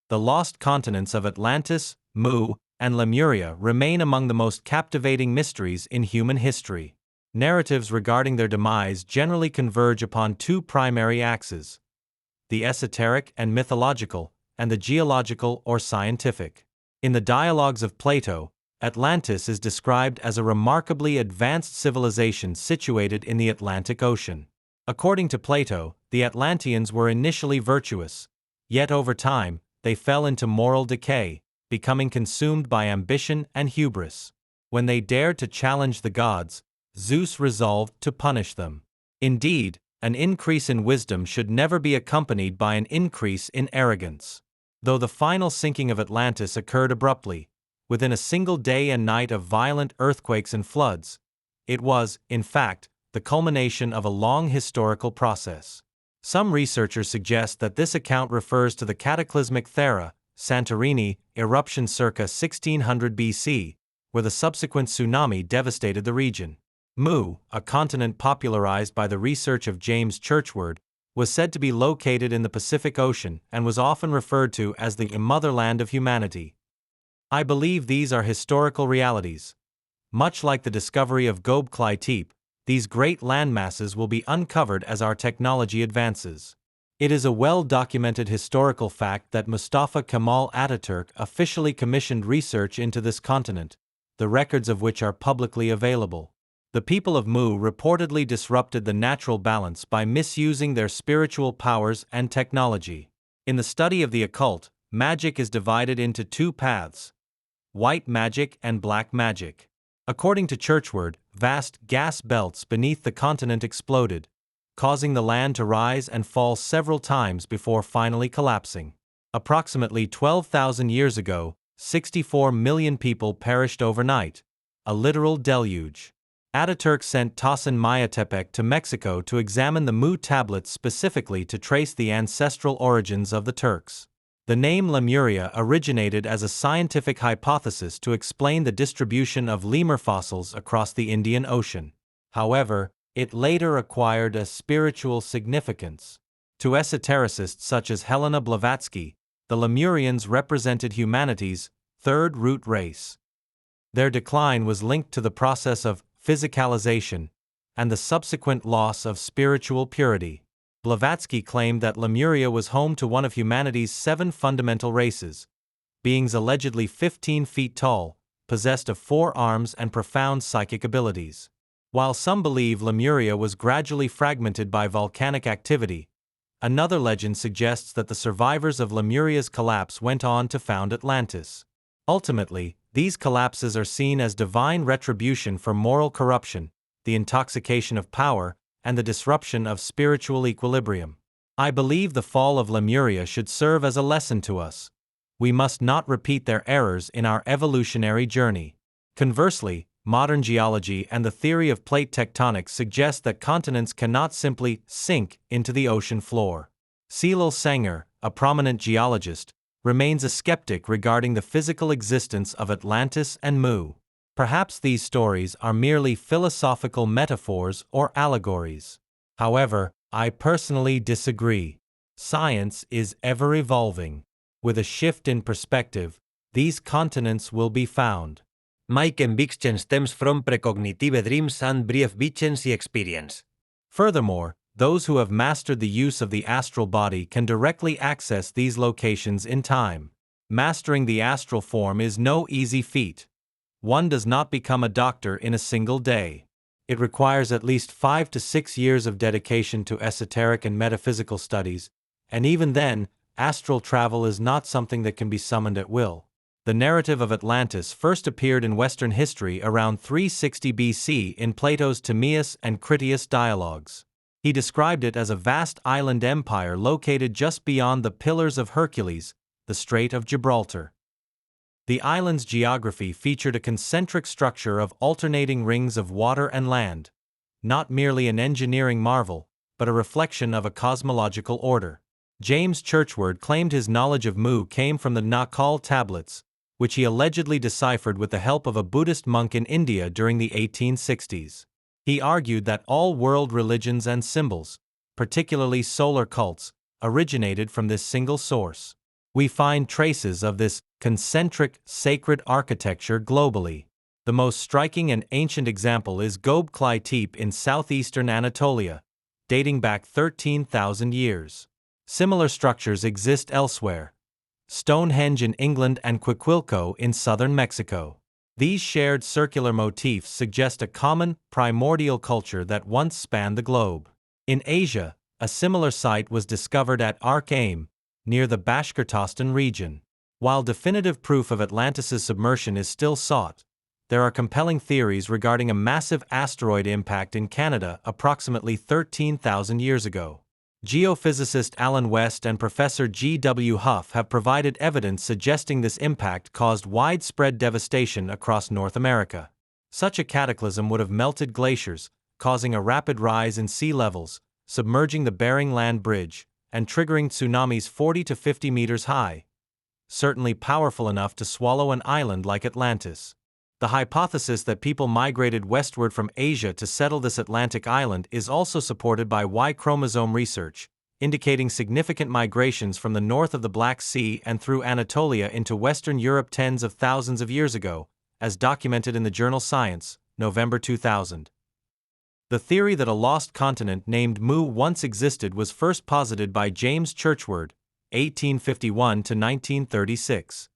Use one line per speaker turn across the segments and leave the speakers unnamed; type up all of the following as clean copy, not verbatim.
the lost continents of Atlantis, Mu, and Lemuria remain among the most captivating mysteries in human history. Narratives regarding their demise generally converge upon two primary axes: the esoteric and mythological, and the geological or scientific. In the dialogues of Plato, Atlantis is described as a remarkably advanced civilization situated in the Atlantic Ocean. According to Plato, the Atlanteans were initially virtuous, yet over time, they fell into moral decay, becoming consumed by ambition and hubris. When they dared to challenge the gods, Zeus resolved to punish them. Indeed, an increase in wisdom should never be accompanied by an increase in arrogance. Though the final sinking of Atlantis occurred abruptly, within a single day and night of violent earthquakes and floods, it was, in fact, the culmination of a long historical process. Some researchers suggest that this account refers to the cataclysmic Thera, Santorini, eruption circa 1600 BC, where the subsequent tsunami devastated the region. Mu, a continent popularized by the research of James Churchward, was said to be located in the Pacific Ocean and was often referred to as the motherland of humanity. I believe these are historical realities. Much like the discovery of Göbeklitepe, these great landmasses will be uncovered as our technology advances. It is a well-documented historical fact that Mustafa Kemal Ataturk officially commissioned research into this continent, the records of which are publicly available. The people of Mu reportedly disrupted the natural balance by misusing their spiritual powers and technology. In the study of the occult, magic is divided into two paths: white magic and black magic. According to Churchward, vast gas belts beneath the continent exploded, causing the land to rise and fall several times before finally collapsing. Approximately 12,000 years ago, 64 million people perished overnight, a literal deluge. Ataturk sent Tosin Mayatepec to Mexico to examine the Mu tablets specifically to trace the ancestral origins of the Turks. The name Lemuria originated as a scientific hypothesis to explain the distribution of lemur fossils across the Indian Ocean. However, it later acquired a spiritual significance. To esotericists such as Helena Blavatsky, the Lemurians represented humanity's third root race. Their decline was linked to the process of physicalization and the subsequent loss of spiritual purity. Blavatsky claimed that Lemuria was home to one of humanity's 7 fundamental races, beings allegedly 15 feet tall, possessed of 4 arms and profound psychic abilities. While some believe Lemuria was gradually fragmented by volcanic activity, another legend suggests that the survivors of Lemuria's collapse went on to found Atlantis. Ultimately, these collapses are seen as divine retribution for moral corruption, the intoxication of power, and the disruption of spiritual equilibrium. I believe the fall of Lemuria should serve as a lesson to us. We must not repeat their errors in our evolutionary journey. Conversely, modern geology and the theory of plate tectonics suggest that continents cannot simply sink into the ocean floor. Celal Sanger, a prominent geologist, remains a skeptic regarding the physical existence of Atlantis and Mu. Perhaps these stories are merely philosophical metaphors or allegories. However, I personally disagree. Science is ever evolving. With a shift in perspective, these continents will be found.
My conviction stems from precognitive dreams and brief visions experience.
Furthermore, those who have mastered the use of the astral body can directly access these locations in time. Mastering the astral form is no easy feat. One does not become a doctor in a single day. It requires at least 5 to 6 years of dedication to esoteric and metaphysical studies, and even then, astral travel is not something that can be summoned at will. The narrative of Atlantis first appeared in Western history around 360 BC in Plato's Timaeus and Critias dialogues. He described it as a vast island empire located just beyond the Pillars of Hercules, the Strait of Gibraltar. The island's geography featured a concentric structure of alternating rings of water and land, not merely an engineering marvel, but a reflection of a cosmological order. James Churchward claimed his knowledge of Mu came from the Occult tablets, which he allegedly deciphered with the help of a Buddhist monk in India during the 1860s. He argued that all world religions and symbols, particularly solar cults, originated from this single source. We find traces of this concentric sacred architecture globally. The most striking and ancient example is Göbeklitepe in southeastern Anatolia, dating back 13,000 years. Similar structures exist elsewhere. Stonehenge in England and Coahuilco in southern Mexico. These shared circular motifs suggest a common, primordial culture that once spanned the globe. In Asia, a similar site was discovered at Ark-Aim, near the Bashkortostan region. While definitive proof of Atlantis' submersion is still sought, there are compelling theories regarding a massive asteroid impact in Canada approximately 13,000 years ago. Geophysicist Alan West and Professor G.W. Huff have provided evidence suggesting this impact caused widespread devastation across North America. Such a cataclysm would have melted glaciers, causing a rapid rise in sea levels, submerging the Bering Land Bridge, and triggering tsunamis 40 to 50 meters high, certainly powerful enough to swallow an island like Atlantis. The hypothesis that people migrated westward from Asia to settle this Atlantic island is also supported by Y chromosome research, indicating significant migrations from the north of the Black Sea and through Anatolia into Western Europe tens of thousands of years ago, as documented in the journal Science, November 2000. The theory that a lost continent named Mu once existed was first posited by James Churchward, 1851 to 1936.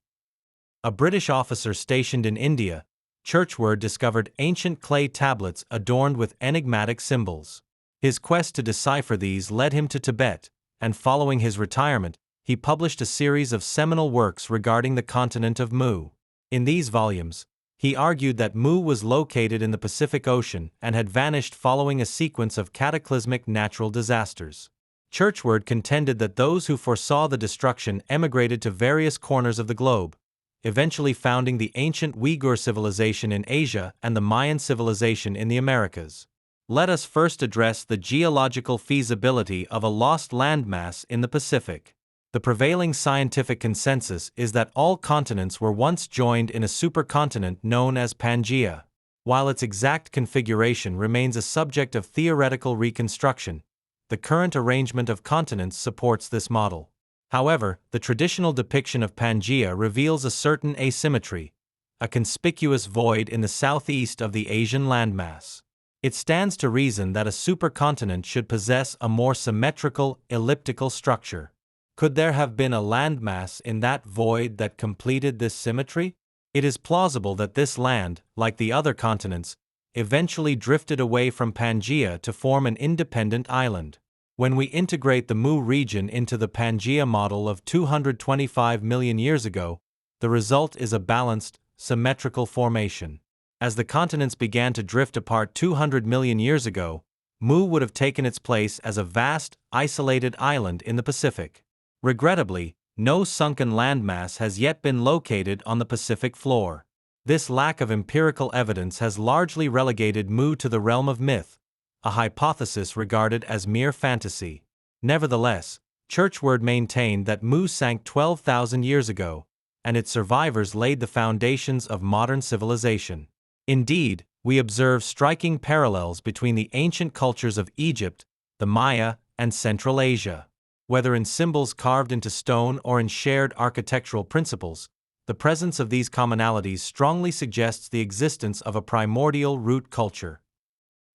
A British officer stationed in India, Churchward discovered ancient clay tablets adorned with enigmatic symbols. His quest to decipher these led him to Tibet, and following his retirement, he published a series of seminal works regarding the continent of Mu. In these volumes, he argued that Mu was located in the Pacific Ocean and had vanished following a sequence of cataclysmic natural disasters. Churchward contended that those who foresaw the destruction emigrated to various corners of the globe, eventually founding the ancient Uyghur civilization in Asia and the Mayan civilization in the Americas. Let us first address the geological feasibility of a lost landmass in the Pacific. The prevailing scientific consensus is that all continents were once joined in a supercontinent known as Pangaea. While its exact configuration remains a subject of theoretical reconstruction, the current arrangement of continents supports this model. However, the traditional depiction of Pangaea reveals a certain asymmetry, a conspicuous void in the southeast of the Asian landmass. It stands to reason that a supercontinent should possess a more symmetrical, elliptical structure. Could there have been a landmass in that void that completed this symmetry? It is plausible that this land, like the other continents, eventually drifted away from Pangaea to form an independent island. When we integrate the Mu region into the Pangaea model of 225 million years ago, the result is a balanced, symmetrical formation. As the continents began to drift apart 200 million years ago, Mu would have taken its place as a vast, isolated island in the Pacific. Regrettably, no sunken landmass has yet been located on the Pacific floor. This lack of empirical evidence has largely relegated Mu to the realm of myth, a hypothesis regarded as mere fantasy. Nevertheless, Churchward maintained that Mu sank 12,000 years ago, and its survivors laid the foundations of modern civilization. Indeed, we observe striking parallels between the ancient cultures of Egypt, the Maya, and Central Asia. Whether in symbols carved into stone or in shared architectural principles, the presence of these commonalities strongly suggests the existence of a primordial root culture.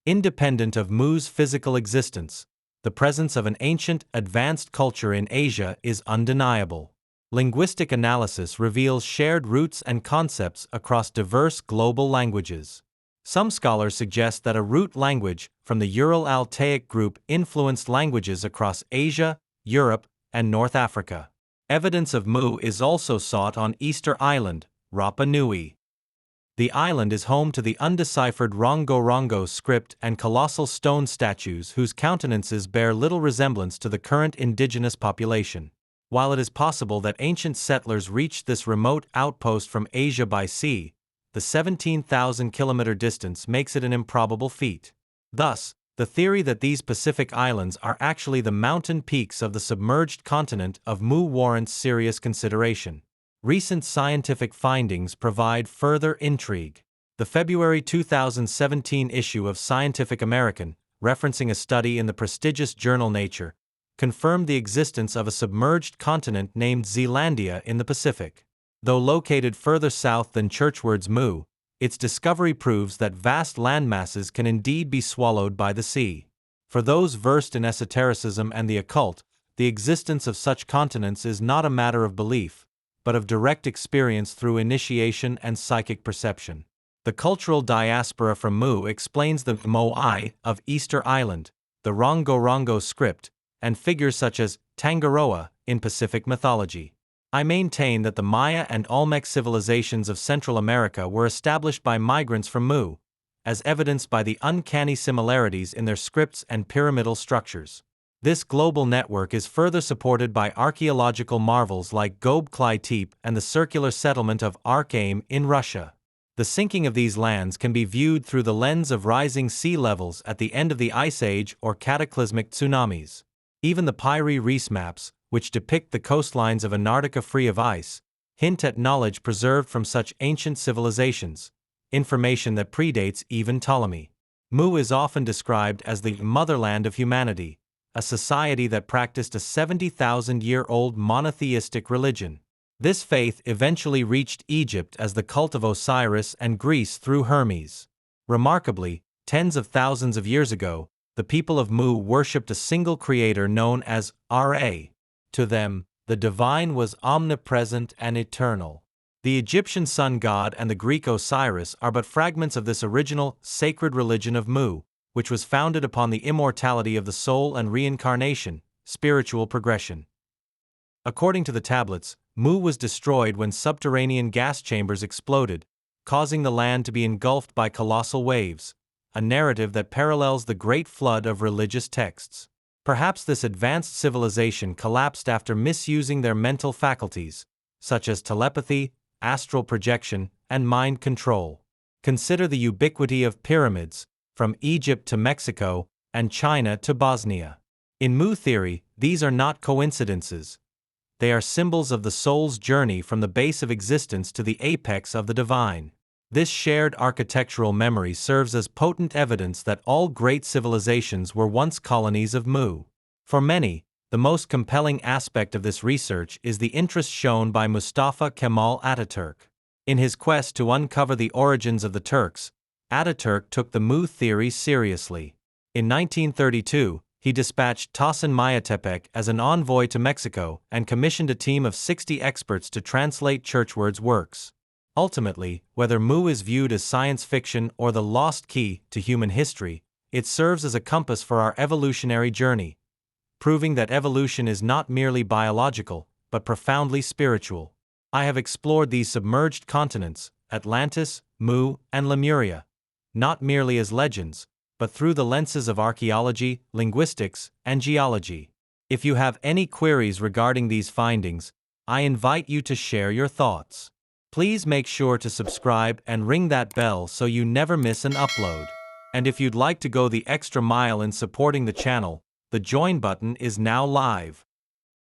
Independent of Mu's physical existence, the presence of an ancient, advanced culture in Asia is undeniable. Linguistic analysis reveals shared roots and concepts across diverse global languages. Some scholars suggest that a root language from the Ural-Altaic group influenced languages across Asia, Europe, and North Africa. Evidence of Mu is also sought on Easter Island, Rapa Nui. The island is home to the undeciphered Rongo-Rongo script and colossal stone statues whose countenances bear little resemblance to the current indigenous population. While it is possible that ancient settlers reached this remote outpost from Asia by sea, the 17,000-kilometer distance makes it an improbable feat. Thus, the theory that these Pacific islands are actually the mountain peaks of the submerged continent of Mu warrants serious consideration. Recent scientific findings provide further intrigue. The February 2017 issue of Scientific American, referencing a study in the prestigious journal Nature, confirmed the existence of a submerged continent named Zealandia in the Pacific. Though located further south than Churchward's Mu, its discovery proves that vast landmasses can indeed be swallowed by the sea. For those versed in esotericism and the occult, the existence of such continents is not a matter of belief, but of direct experience through initiation and psychic perception. The cultural diaspora from Mu explains the Moai of Easter Island, the Rongorongo script, and figures such as Tangaroa in Pacific mythology. I maintain that the Maya and Olmec civilizations of Central America were established by migrants from Mu, as evidenced by the uncanny similarities in their scripts and pyramidal structures. This global network is further supported by archaeological marvels like Göbeklitepe and the circular settlement of Archaim in Russia. The sinking of these lands can be viewed through the lens of rising sea levels at the end of the Ice Age or cataclysmic tsunamis. Even the Piri Reis maps, which depict the coastlines of Antarctica free of ice, hint at knowledge preserved from such ancient civilizations, information that predates even Ptolemy. Mu is often described as the motherland of humanity, a society that practiced a 70,000-year-old monotheistic religion. This faith eventually reached Egypt as the cult of Osiris and Greece through Hermes. Remarkably, tens of thousands of years ago, the people of Mu worshipped a single creator known as Ra. To them, the divine was omnipresent and eternal. The Egyptian sun god and the Greek Osiris are but fragments of this original, sacred religion of Mu, which was founded upon the immortality of the soul and reincarnation, spiritual progression. According to the tablets, Mu was destroyed when subterranean gas chambers exploded, causing the land to be engulfed by colossal waves, a narrative that parallels the Great Flood of religious texts. Perhaps this advanced civilization collapsed after misusing their mental faculties, such as telepathy, astral projection, and mind control. Consider the ubiquity of pyramids, from Egypt to Mexico, and China to Bosnia. In Mu theory, these are not coincidences. They are symbols of the soul's journey from the base of existence to the apex of the divine. This shared architectural memory serves as potent evidence that all great civilizations were once colonies of Mu. For many, the most compelling aspect of this research is the interest shown by Mustafa Kemal Ataturk. In his quest to uncover the origins of the Turks, Ataturk took the Mu theory seriously. In 1932, he dispatched Tosin Mayatepec as an envoy to Mexico and commissioned a team of 60 experts to translate Churchward's works. Ultimately, whether Mu is viewed as science fiction or the lost key to human history, it serves as a compass for our evolutionary journey, proving that evolution is not merely biological, but profoundly spiritual. I have explored these submerged continents, Atlantis, Mu, and Lemuria, not merely as legends, but through the lenses of archaeology, linguistics, and geology. If you have any queries regarding these findings, I invite you to share your thoughts. Please make sure to subscribe and ring that bell so you never miss an upload. And if you'd like to go the extra mile in supporting the channel, the join button is now live.